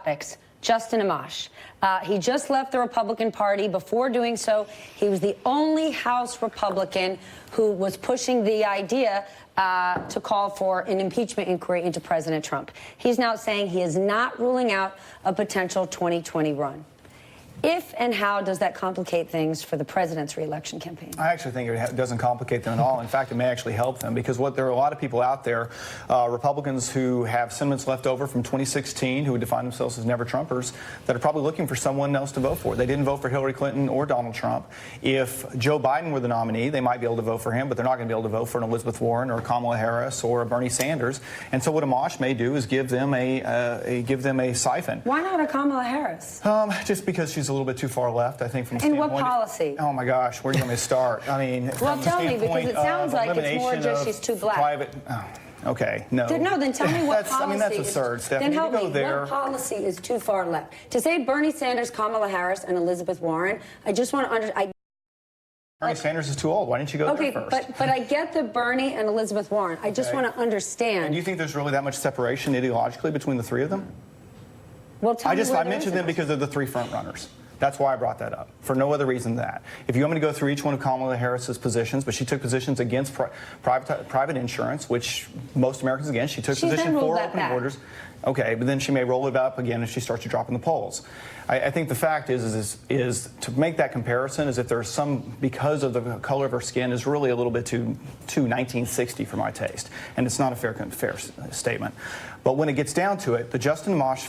topics. Justin Amash. He just left the Republican Party. Before doing so, he was the only House Republican who was pushing the idea to call for an impeachment inquiry into President Trump. He's now saying he is not ruling out a potential 2020 run. If and how does that complicate things for the president's re-election campaign? I actually think it doesn't complicate them at all. In fact, it may actually help them, because there are a lot of people out there, Republicans who have sentiments left over from 2016, who would define themselves as never-Trumpers, that are probably looking for someone else to vote for. They didn't vote for Hillary Clinton or Donald Trump. If Joe Biden were the nominee, they might be able to vote for him, but they're not going to be able to vote for an Elizabeth Warren or Kamala Harris or a Bernie Sanders. And so what Amash may do is give them a siphon. Why not a Kamala Harris? Just because she's a little bit too far left, I think, from the In standpoint. what policy? Oh my gosh, where do you want me to start? I mean, well, tell me, because it sounds like it's more just she's too black. Okay, no. No, then tell me what policy. I mean, that's absurd, Stephanie. Then help me. There. What policy is too far left? To say Bernie Sanders, Kamala Harris, and Elizabeth Warren, I just want to understand. Bernie Sanders is too old. Why didn't you go there first? But I get the Bernie and Elizabeth Warren. I just want to understand. And do you think there's really that much separation ideologically between the three of them? Well, I mentioned them because they're the three front runners. That's why I brought that up, for no other reason than that. If you want me to go through each one of Kamala Harris's positions, but she took positions against private insurance, which most Americans against. She took position for open borders. Okay, but then she may roll it up again if she starts to drop in the polls. I think the fact is to make that comparison is if there's some, because of the color of her skin, is really a little bit too 1960 for my taste, and it's not a fair statement. But when it gets down to it, the Justin Amash